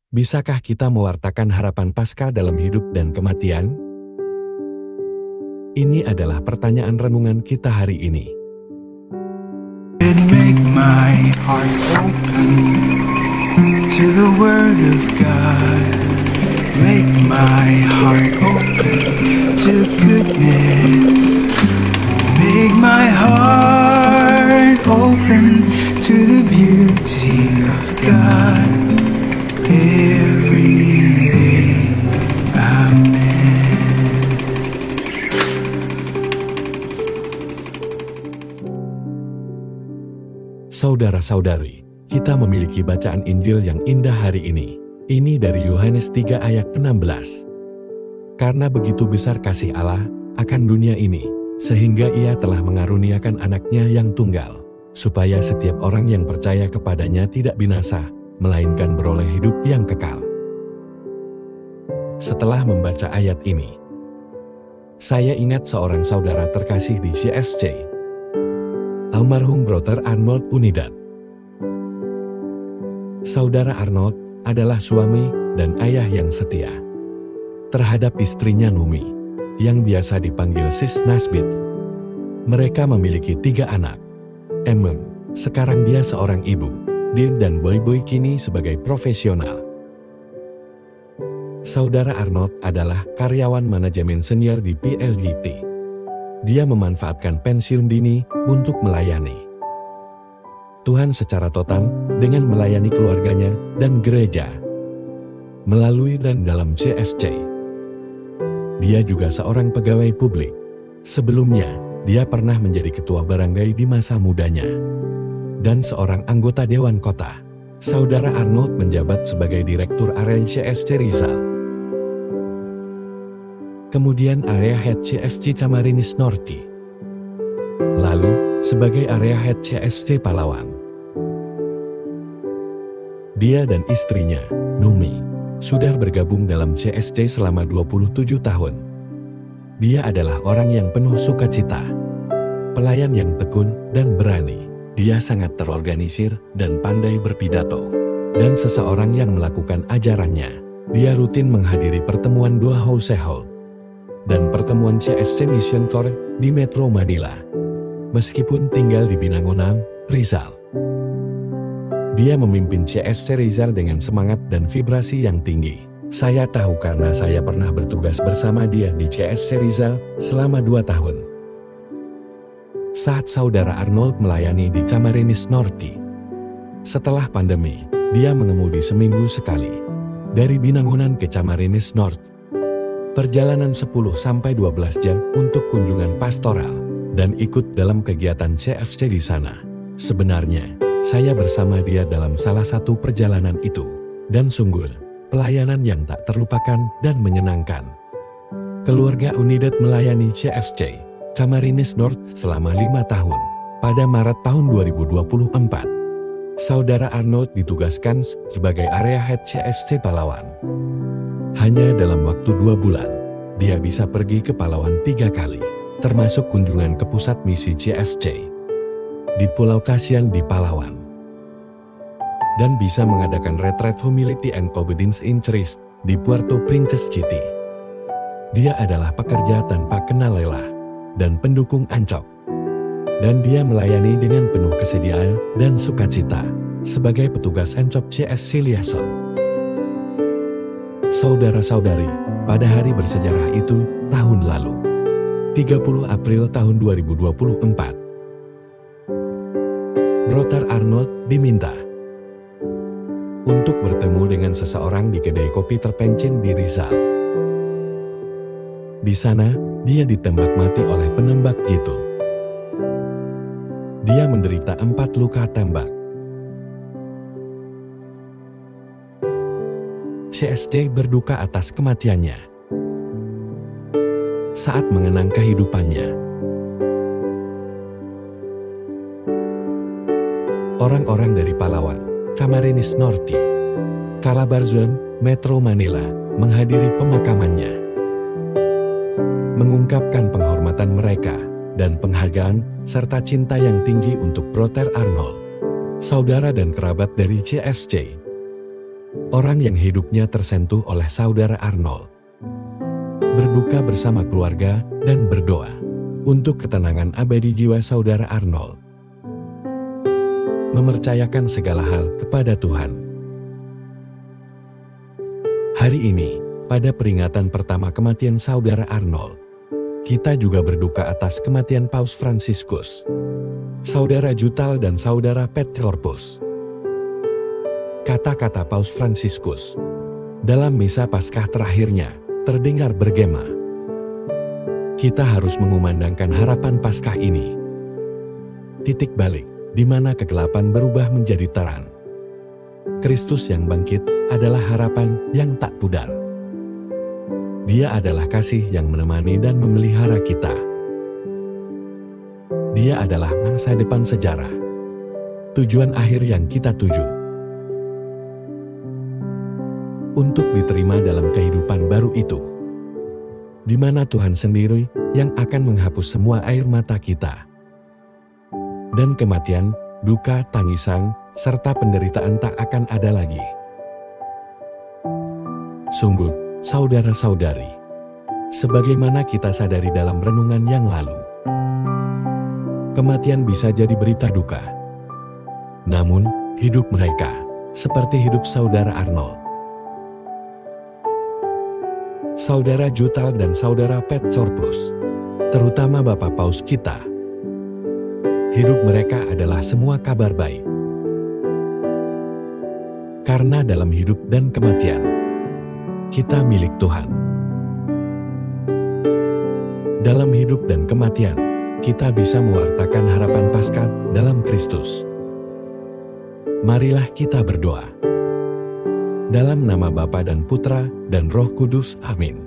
Bisakah kita mewartakan harapan Paskah dalam hidup dan kematian? Ini adalah pertanyaan renungan kita hari ini. Make my heart open to the word of God. Make my heart open to goodness. Make my heart open to the beauty of God. Every day, amen. Saudara-saudari, kita memiliki bacaan Injil yang indah hari ini. Ini dari Yohanes 3 ayat 16. Karena begitu besar kasih Allah akan dunia ini, sehingga Ia telah mengaruniakan anaknya yang tunggal, supaya setiap orang yang percaya kepadanya tidak binasa, melainkan beroleh hidup yang kekal. Setelah membaca ayat ini, saya ingat seorang saudara terkasih di CFC, almarhum Brother Arnold Unidad. Saudara Arnold adalah suami dan ayah yang setia terhadap istrinya Numi, yang biasa dipanggil Sis Nasbit. Mereka memiliki 3 anak. Emem, sekarang dia seorang ibu. Dil dan Boy kini sebagai profesional. Saudara Arnold adalah karyawan manajemen senior di PLDT. Dia memanfaatkan pensiun dini untuk melayani Tuhan secara total dengan melayani keluarganya dan gereja melalui dan dalam CFC. Dia juga seorang pegawai publik. Sebelumnya, dia pernah menjadi ketua barangay di masa mudanya dan seorang anggota Dewan Kota. Saudara Arnold menjabat sebagai Direktur Area CFC Rizal. Kemudian Area Head CFC Camarines Norte. Lalu, sebagai Area Head CFC Palawan. Dia dan istrinya, Numi, sudah bergabung dalam CFC selama 27 tahun. Dia adalah orang yang penuh sukacita, pelayan yang tekun dan berani. Dia sangat terorganisir dan pandai berpidato. Dan seseorang yang melakukan ajarannya. Dia rutin menghadiri pertemuan Dua Household dan pertemuan CFC Mission Core di Metro Manila. Meskipun tinggal di Binangonan, Rizal. Dia memimpin CFC Rizal dengan semangat dan vibrasi yang tinggi. Saya tahu karena saya pernah bertugas bersama dia di CFC Rizal selama 2 tahun. Saat saudara Arnold melayani di Camarines Norte. Setelah pandemi, dia mengemudi seminggu sekali dari Binangonan ke Camarines Norte. Perjalanan 10-12 jam untuk kunjungan pastoral dan ikut dalam kegiatan CFC di sana. Sebenarnya, saya bersama dia dalam salah satu perjalanan itu, dan sungguh, pelayanan yang tak terlupakan dan menyenangkan. Keluarga Unidad melayani CFC Camarines Norte selama 5 tahun. Pada Maret tahun 2024, saudara Arnold ditugaskan sebagai Area Head CFC Palawan. Hanya dalam waktu 2 bulan, dia bisa pergi ke Palawan 3 kali, termasuk kunjungan ke pusat misi CFC di Pulau Kasian di Palawan. Dan bisa mengadakan retreat Humility and Obedience in Christ di Puerto Princess City. Dia adalah pekerja tanpa kenal lelah dan pendukung Ancok. Dan dia melayani dengan penuh kesediaan dan sukacita sebagai petugas Ancok CFC Liaison. Saudara-saudari, pada hari bersejarah itu, tahun lalu, 30 April tahun 2024, Brother Arnold diminta untuk bertemu dengan seseorang di kedai kopi terpencil di Rizal. Di sana, dia ditembak mati oleh penembak jitu. Dia menderita 4 luka tembak. CFC berduka atas kematiannya. Saat mengenang kehidupannya, orang-orang dari Palawan, Camarines Norte, Calabarzon, Metro Manila menghadiri pemakamannya, mengungkapkan penghormatan mereka dan penghargaan serta cinta yang tinggi untuk Brother Arnold, saudara dan kerabat dari CFC. orang yang hidupnya tersentuh oleh saudara Arnold. Berduka bersama keluarga dan berdoa untuk ketenangan abadi jiwa saudara Arnold. Mempercayakan segala hal kepada Tuhan. Hari ini, pada peringatan pertama kematian saudara Arnold, kita juga berduka atas kematian Paus Fransiskus, saudara Jutal dan saudara Pet Corpus. Kata-kata Paus Fransiskus dalam misa Paskah terakhirnya terdengar bergema. Kita harus mengumandangkan harapan Paskah ini. Titik balik, di mana kegelapan berubah menjadi terang. Kristus yang bangkit adalah harapan yang tak pudar. Dia adalah kasih yang menemani dan memelihara kita. Dia adalah masa depan sejarah, tujuan akhir yang kita tuju. Untuk diterima dalam kehidupan baru itu, di mana Tuhan sendiri yang akan menghapus semua air mata kita. Dan kematian, duka, tangisan, serta penderitaan tak akan ada lagi. Sungguh, saudara-saudari, sebagaimana kita sadari dalam renungan yang lalu, kematian bisa jadi berita duka. Namun, hidup mereka seperti hidup saudara Arnold, saudara Jutal dan saudara Pet Corpus, terutama Bapak Paus kita. Hidup mereka adalah semua kabar baik. Karena dalam hidup dan kematian, kita milik Tuhan. Dalam hidup dan kematian, kita bisa mewartakan harapan Paskah dalam Kristus. Marilah kita berdoa. Dalam nama Bapa dan Putra dan Roh Kudus, amin.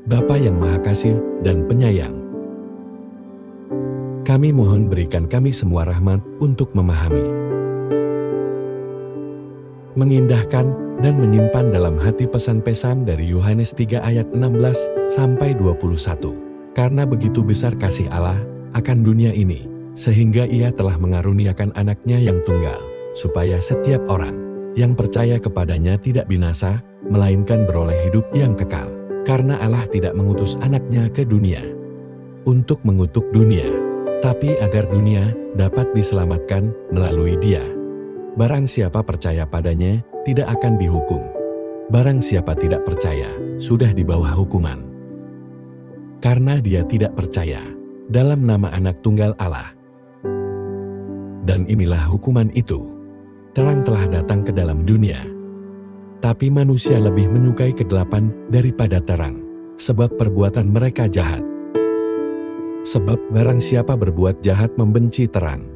Bapa yang Maha Kasih dan Penyayang, kami mohon berikan kami semua rahmat untuk memahami, mengindahkan, dan menyimpan dalam hati pesan-pesan dari Yohanes 3 ayat 16-21. Karena begitu besar kasih Allah akan dunia ini, sehingga Ia telah mengaruniakan anaknya yang tunggal, supaya setiap orang yang percaya kepadanya tidak binasa, melainkan beroleh hidup yang kekal. Karena Allah tidak mengutus anaknya ke dunia untuk mengutuk dunia, tapi agar dunia dapat diselamatkan melalui Dia. Barang siapa percaya padanya, tidak akan dihukum. Barang siapa tidak percaya, sudah di bawah hukuman. Karena dia tidak percaya dalam nama Anak Tunggal Allah. Dan inilah hukuman itu. Terang telah datang ke dalam dunia, tapi manusia lebih menyukai kegelapan daripada terang, sebab perbuatan mereka jahat. Sebab barang siapa berbuat jahat membenci terang,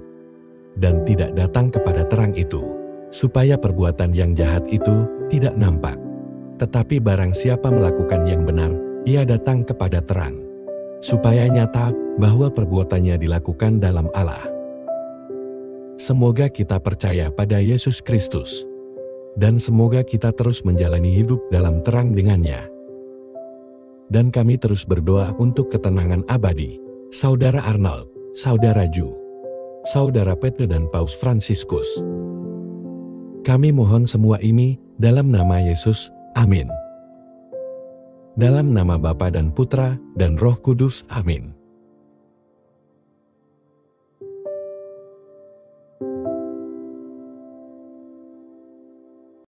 dan tidak datang kepada terang itu, supaya perbuatan yang jahat itu tidak nampak. Tetapi barang siapa melakukan yang benar, ia datang kepada terang, supaya nyata bahwa perbuatannya dilakukan dalam Allah. Semoga kita percaya pada Yesus Kristus, dan semoga kita terus menjalani hidup dalam terang dengannya. Dan kami terus berdoa untuk ketenangan abadi saudara Arnold, saudara Ju, saudara Peter dan Paus Fransiskus. Kami mohon semua ini dalam nama Yesus, amin. Dalam nama Bapa dan Putra dan Roh Kudus, amin.